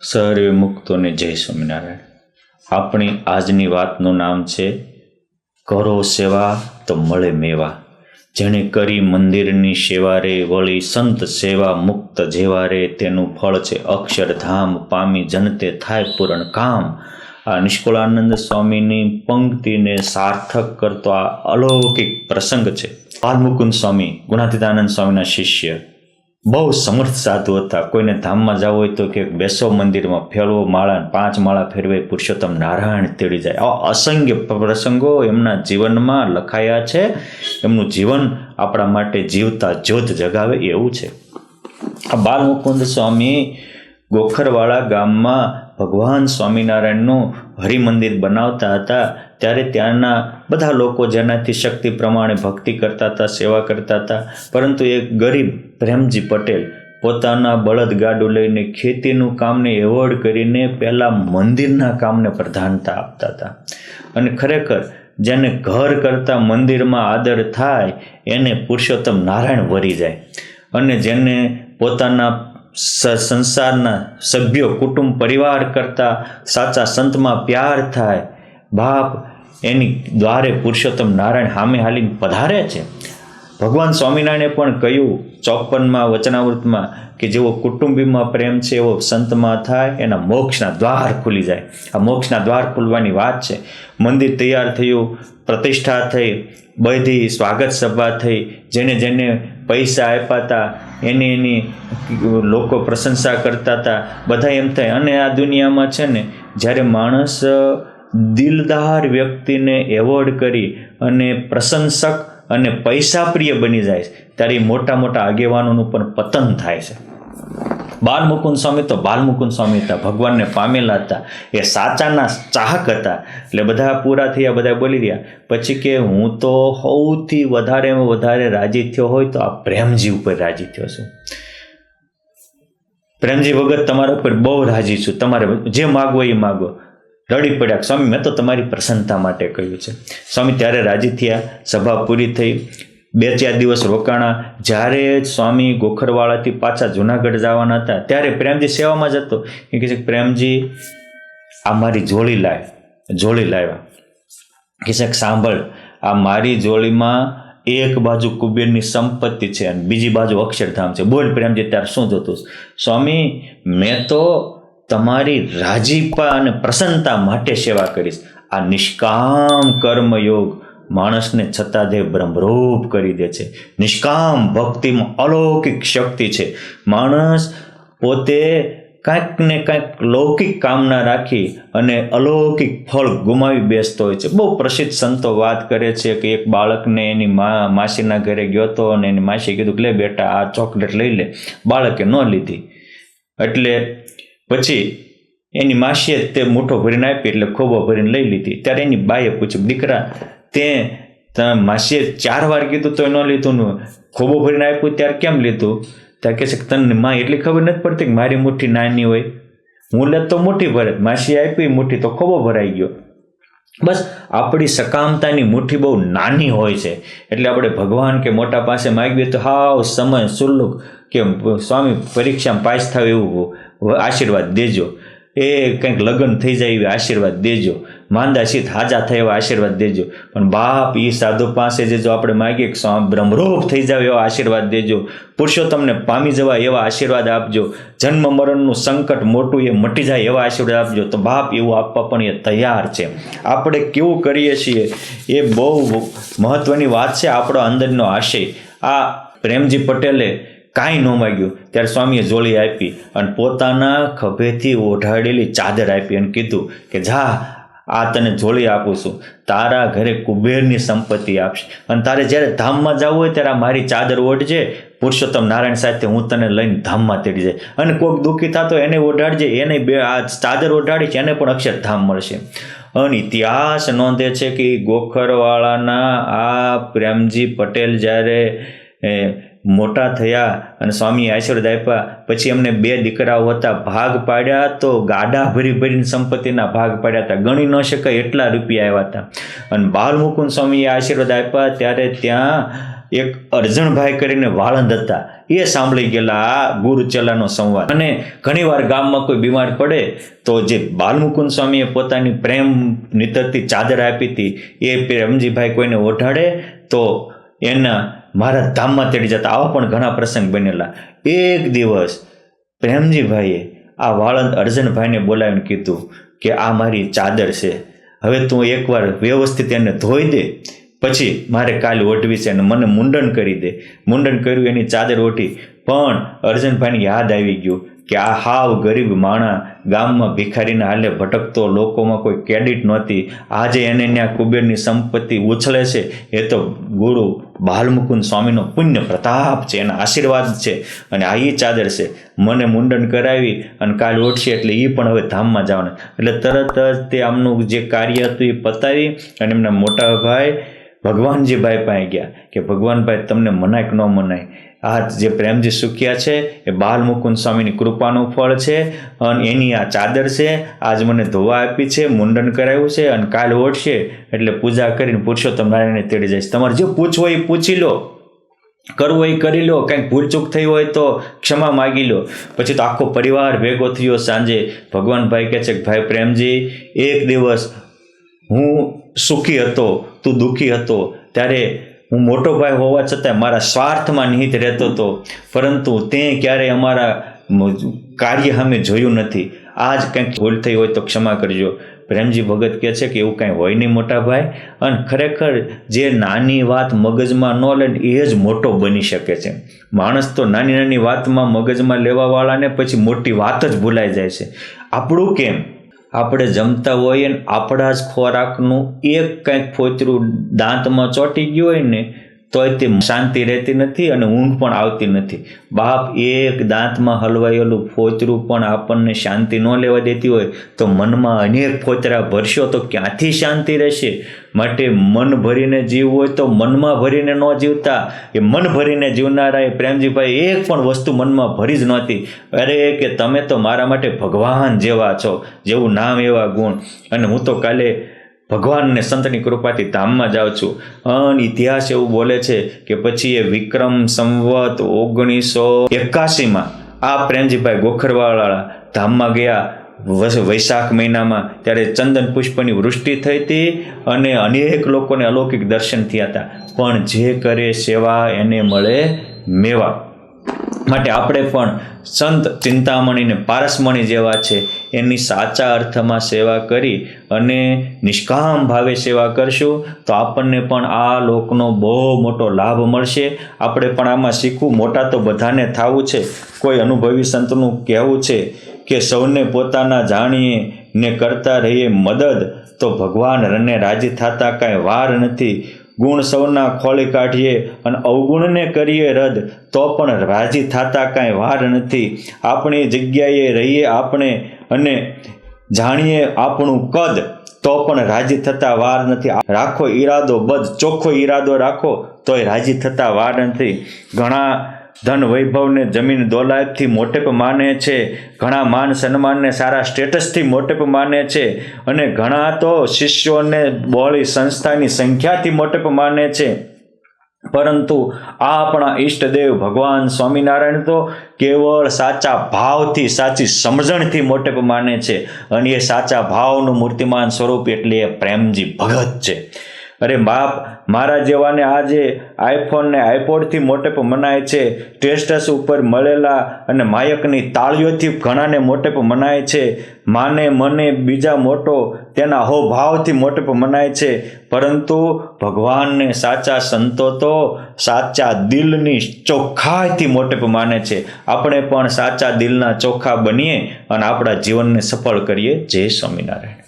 સર્વે મુક્તોને જય સ્વામિનારાયણ. આપણી આજની વાતનું નામ છે કરો સેવા તો મળે મેવા. જેણે કરી મંદિરની સેવા રે, વળી સંત સેવા મુક્ત જેવા રે, તેનું ફળ છે અક્ષરધામ, પામી જનતે થાય પૂરણ કામ. આ નિષ્કુળાનંદ સ્વામીની પંક્તિને સાર્થક કરતો આ અલૌકિક પ્રસંગ છે. બાલમુકુંદ સ્વામી ગુણાતીતાનંદ સ્વામીના શિષ્ય, બહુ સમર્થ સાધુ હતા. કોઈને ધામમાં જવું હોય તો કે બેસો મંદિરમાં, ફેરવો માળા, 5 માળા ફેરવે પુરુષોત્તમ નારાયણ તેડી જાય. આવા અસંખ્ય પ્રસંગો એમના જીવનમાં લખાયા છે. એમનું જીવન આપણા માટે જીવતા જ્યોત જગાવે એવું છે. આ બાલમુકુંદ સ્વામી ગોખરવાળા ગામમાં ભગવાન સ્વામિનારાયણનું હરિમંદિર બનાવતા હતા. ત્યારે ત્યાંના બધા લોકો જેનાથી શક્તિ પ્રમાણે ભક્તિ કરતા હતા, સેવા કરતા હતા. પરંતુ એક ગરીબ પ્રેમજી પટેલ પોતાના બળદગાડું લઈને ખેતીનું કામને એવોર્ડ કરીને પહેલાં મંદિરના કામને પ્રધાનતા આપતા હતા. અને ખરેખર જેને ઘર કરતાં મંદિરમાં આદર થાય એને પુરુષોત્તમ નારાયણ વરી જાય. અને જેને પોતાના સંસારના સભ્યો, કુટુંબ, પરિવાર કરતાં સાચા સંતમાં પ્યાર થાય, બાપ એની દ્વારે પુરુષોત્તમ નારાયણ સામે હાલીને પધારે છે. ભગવાન સ્વામિનારાયણે પણ કહ્યું 54માં વચનાવૃતમાં કે જેવો કુટુંબીમાં પ્રેમ છે એવો સંતમાં થાય, એના મોક્ષના દ્વાર ખુલી જાય. આ મોક્ષના દ્વાર ખુલવાની વાત છે. મંદિર તૈયાર થયું, પ્રતિષ્ઠા થઈ, બધી સ્વાગત સભા થઈ. જેને જેને પૈસા આપ્યા હતા એની લોકો પ્રશંસા કરતા હતા. બધા એમ થાય. અને આ દુનિયામાં છે ને, જ્યારે માણસ દિલદાર વ્યક્તિને એવોર્ડ કરી અને પ્રશંસક અને પૈસા પ્રિય બની જાય ત્યારે મોટા મોટા આગેવાનોનું પણ પતન થાય છે. બાલમુકુંદ સ્વામી તો બાલમુકુંદ સ્વામી હતા, ભગવાનને પામેલા હતા, એ સાચાના ચાહક હતા. એટલે બધા પૂરા થયા, બધા બોલી રહ્યા. પછી કે હું તો સૌથી વધારે રાજી થયો હોય તો આ પ્રેમજી ઉપર રાજી થયો છું. પ્રેમજી વગર તમારા ઉપર બહુ રાજી છું, તમારે જે માગવો એ માગો. રડી પડ્યા, સ્વામી મેં તો તમારી પ્રસન્નતા માટે કહ્યું છે. સ્વામી ત્યારે રાજી થયા. સભા પૂરી થઈ. 2-4 દિવસ રોકાણા. જ્યારે સ્વામી ગોખરવાળાથી પાછા જુનાગઢ જવાના હતા ત્યારે પ્રેમજી સેવામાં જતો. એ કહે છે પ્રેમજી આ મારી જોડી લાવ્યા. કહે છે સાંભળ, આ મારી જોડીમાં એક બાજુ કુબેરની સંપત્તિ છે અને બીજી બાજુ અક્ષરધામ છે. બોલ પ્રેમજી ત્યારે શું જોતું? સ્વામી મેં તો તમારી રાજીપા અને પ્રસન્નતા માટે સેવા કરીશ. આ નિષ્કામ કર્મયોગ માણસને છતાંદેવ બ્રહ્મરૂપ કરી દે છે. નિષ્કામ ભક્તિમાં અલૌકિક શક્તિ છે. માણસ પોતે કાંઈક ને કાંઈક લૌકિક કામના રાખી અને અલૌકિક ફળ ગુમાવી બેસતો હોય છે. બહુ પ્રસિદ્ધ સંતો વાત કરે છે કે એક બાળકને એની માસીના ઘરે ગયો હતો અને એની માસીએ કીધું કે લે બેટા આ ચોકલેટ લઈ લે. બાળકે ન લીધી. એટલે પછી એની માસીએ તે મૂઠો ભરીને આપી એટલે ખોબો ભરીને લઈ લીધી. ત્યારે એની બાઈએ પૂછ્યું દીકરા તે માસીએ 4 વાર કીધું તો ન લીધું, ખોબો ભરીને આપ્યું ત્યારે કેમ લીધું? ત્યારે કહે છે કે તને માં એટલી ખબર નથી પડતી કે મારી મુઠ્ઠી નાની હોય, હું લેત તો મુઠ્ઠી ભરે, માસી આપી મુઠ્ઠી તો ખોબો ભરાઈ ગયો. બસ આપણી સકામતાની મુઠ્ઠી બહુ નાની હોય છે. એટલે આપણે ભગવાન કે મોટા પાસે માગીએ તો હાવ સમય સુલ્લુક કે સ્વામી પરીક્ષામાં પાસ થાવ એવું આશીર્વાદ દેજો, એ કંઈક લગ્ન થઈ જાય એવી આશીર્વાદ દેજો, માંદા શીત હાજા થાય એવા આશીર્વાદ દેજો. પણ બાપ એ સાધુ પાસે જે જો આપણે માગીએ કે બ્રહ્મરૂપ થઈ જાવ એવા આશીર્વાદ દેજો, પુરુષોત્તમને પામી જવા એવા આશીર્વાદ આપજો, જન્મ મરણનું સંકટ મોટું એ મટી જાય એવા આશીર્વાદ આપજો, તો બાપ એવું આપવા પણ એ તૈયાર છે. આપણે કેવું કરીએ છીએ એ બહુ મહત્વની વાત છે. આપણો અંદરનો આશય. આ પ્રેમજી પટેલે કાંઈ ન માગ્યું ત્યારે સ્વામીએ જોડી આપી અને પોતાના ખભેથી ઓઢાડેલી ચાદર આપી અને કીધું કે જા આ તને જોડી આપું છું, તારા ઘરે કુબેરની સંપત્તિ આપશે અને તારે જ્યારે ધામમાં જવું હોય ત્યારે આ મારી ચાદર ઓઢજે, પુરુષોત્તમ નારાયણ સાથે હું તને લઈને ધામમાં તેડી જાય. અને કોઈક દુઃખી થતો એને ઓઢાડજે, એને આ ચાદર ઓઢાડીશ એને પણ અક્ષરધામ મળશે. અને ઇતિહાસ નોંધે છે કે ગોખરવાળાના આ પ્રેમજી પટેલ જ્યારે મોટા થયા અને સ્વામીએ આશીર્વાદ આપ્યા પછી એમને 2 દીકરાઓ હતા. ભાગ પાડ્યા તો ગાડા ભરીને સંપત્તિના ભાગ પાડ્યા હતા, ગણી ન શકાય એટલા રૂપિયા આવ્યા હતા. અને બાલમુકુંદ સ્વામીએ આશીર્વાદ આપ્યા ત્યારે ત્યાં એક અરજણભાઈ કરીને વાળંદ હતા, એ સાંભળી ગયેલા આ ગુરુ ચેલાનો સંવાદ. અને ઘણીવાર ગામમાં કોઈ બીમાર પડે તો જે બાલમુકુંદ સ્વામીએ પોતાની પ્રેમ નીતરતી ચાદર આપી હતી એ પ્રેમજીભાઈ કોઈને ઓઢાડે તો એના મારા ધામમાં તેડી જતા. આવા પણ ઘણા પ્રસંગ બનેલા. એક દિવસ પ્રેમજીભાઈએ આ વાળંદ અરજણભાઈને બોલાવીને કીધું કે આ મારી ચાદર છે, હવે તું એકવાર વ્યવસ્થિત એને ધોઈ દે, પછી મારે કાલે ઓઢવી છે અને મને મુંડન કરી દે. મુંડન કર્યું, એની ચાદર ઓઢી. પણ અરજણભાઈને યાદ આવી ગયું કે આ હાવ ગરીબ માણા, ગામમાં ભિખારીને હાલે ભટકતો, લોકોમાં કોઈ ક્રેડિટ નહોતી, આજે એને ત્યાં કુબેરની સંપત્તિ ઉછળે છે. એ તો ગુરુ બાલમુકુંદ સ્વામીનો પુણ્ય પ્રતાપ છે, એના આશીર્વાદ છે. અને આ એ ચાદર છે, મને મુંડન કરાવી અને કાલ ઓઢશે એટલે એ પણ હવે ધામમાં જવાના. એટલે તરત જ તે આમનું જે કાર્ય હતું એ પતાવી અને એમના મોટા ભાઈ ભગવાનજીભાઈ પાસે ગયા કે ભગવાનભાઈ તમને મનાય કે ન મનાય, આ જે પ્રેમજી સુખ્યા છે એ બાલમુકુંદ સ્વામીની કૃપાનું ફળ છે અને એની આ ચાદર છે, આજ મને ધોવા આપી છે, મુંડન કરાવ્યું છે અને કાલ ઓઢશે એટલે પૂજા કરીને પુરુષોત્તમ નારાયણને તેડી જાય. તમારે જે પૂછવું હોય એ પૂછી લો, કરવું હોય એ કરી લો, કંઈક ભૂલચૂક થઈ હોય તો ક્ષમા માગી લો. પછી તો આખો પરિવાર ભેગો થયો. સાંજે ભગવાનભાઈ કહે છે કે ભાઈ પ્રેમજી, એક દિવસ હું સુખી હતો, તું દુઃખી હતો, ત્યારે હું મોટો ભાઈ હોવા છતાં મારા સ્વાર્થમાં નિહિત રહેતો હતો, પરંતુ તે ક્યારેય અમારા કાર્ય સામે જોયું નથી. આજ કંઈક ભૂલ થઈ હોય તો ક્ષમા કરજો. પ્રેમજી ભગત કહે છે કે એવું કાંઈ હોય નહીં મોટા ભાઈ, અને ખરેખર જે નાની વાત મગજમાં ન લે એ જ મોટો બની શકે છે. માણસ તો નાની નાની વાતમાં મગજમાં લેવાવાળાને પછી મોટી વાત જ ભૂલાઈ જાય છે. આપણું કેમ? આપણે જમતા હોઈએ ને આપણા જ ખોરાકનું એક કંઈક ફોતરું દાંતમાં ચોંટી ગયું હોય ને તોય તે શાંતિ રહેતી નથી અને ઊંઘ પણ આવતી નથી. બાપ એક દાંતમાં હલવાયેલું ફોતરું પણ આપણને શાંતિ ન લેવા દેતી હોય તો મનમાં અનેક ફોતરા ભરશો તો ક્યાંથી શાંતિ રહેશે? માટે મન ભરીને જીવવું હોય તો મનમાં ભરીને ન જીવતા. એ મન ભરીને જીવનારા પ્રેમજીભાઈ એક પણ વસ્તુ મનમાં ભરી જ નહોતી. અરે કે તમે તો મારા માટે ભગવાન જેવા છો, જેવું નામ એવા ગુણ, અને હું તો કાલે ભગવાનને સંતની કૃપાથી ધામમાં જાઉં છું. અને ઇતિહાસ એવું બોલે છે કે પછી એ વિક્રમ સંવત 1981 આ પ્રેમજીભાઈ ગોખરવાળા ધામમાં ગયા વૈશાખ મહિનામાં. ત્યારે ચંદન પુષ્પની વૃષ્ટિ થઈ હતી અને અનેક લોકોને અલૌકિક દર્શન થયા હતા. પણ જે કરે સેવા એને મળે મેવા. માટે આપણે પણ સંત ચિંતામણીને પારસમણી જેવા છે એની સાચા અર્થમાં સેવા કરી અને નિષ્કામ ભાવે સેવા કરશું તો આપણને પણ આ લોકનો બહુ મોટો લાભ મળશે. આપણે પણ આમાં શીખવું. મોટા તો બધાને થવું છે. કોઈ અનુભવી સંતનું કહેવું છે કે સૌને પોતાના જાણીએ ને કરતા રહીએ મદદ, તો ભગવાન રને રાજી થતા કાંઈ વાર નથી. ગુણ સૌના ખોળી કાઢીએ અને અવગુણને કરીએ રદ, તો પણ રાજી થતા કાંઈ વાર નથી. આપણી જગ્યાએ રહીએ આપણે અને જાણીએ આપણું કદ, તો પણ રાજી થતા વાર નથી. રાખો ઈરાદો બદ, ચોખ્ખો ઈરાદો રાખો તોય રાજી થતા વાર નથી. ઘણા ધન વૈભવને જમીન દોલાતથી મોટેપ માને છે, ઘણા માન સન્માનને સારા સ્ટેટસથી મોટેપ માને છે, અને ઘણા તો શિષ્યોને બહોળી સંસ્થાની સંખ્યાથી મોટેપ માને છે. પરંતુ આ આપણા ઈષ્ટદેવ ભગવાન સ્વામિનારાયણ તો કેવળ સાચા ભાવથી, સાચી સમજણથી મોટેપ માને છે. અને એ સાચા ભાવનું મૂર્તિમાન સ્વરૂપ એટલે એ પ્રેમજી ભગત છે. અરે બાપ, મારા જેવાને આજે આઈફોન ને આઈપોડથી મોટેપ મનાય છે, ટેસ્ટસ ઉપર મળેલા અને માયકની તાળીઓથી ઘણાને મોટેપ મનાય છે. માને મને બીજા મોટો તેના હોભાવથી મોટેપ મનાય છે. પરંતુ ભગવાનને સાચા સંતો તો સાચા દિલની ચોખ્ખાઈથી મોટેપ માને છે. આપણે પણ સાચા દિલના ચોખ્ખા બનીએ અને આપણા જીવનને સફળ કરીએ. જય સ્વામિનારાયણ.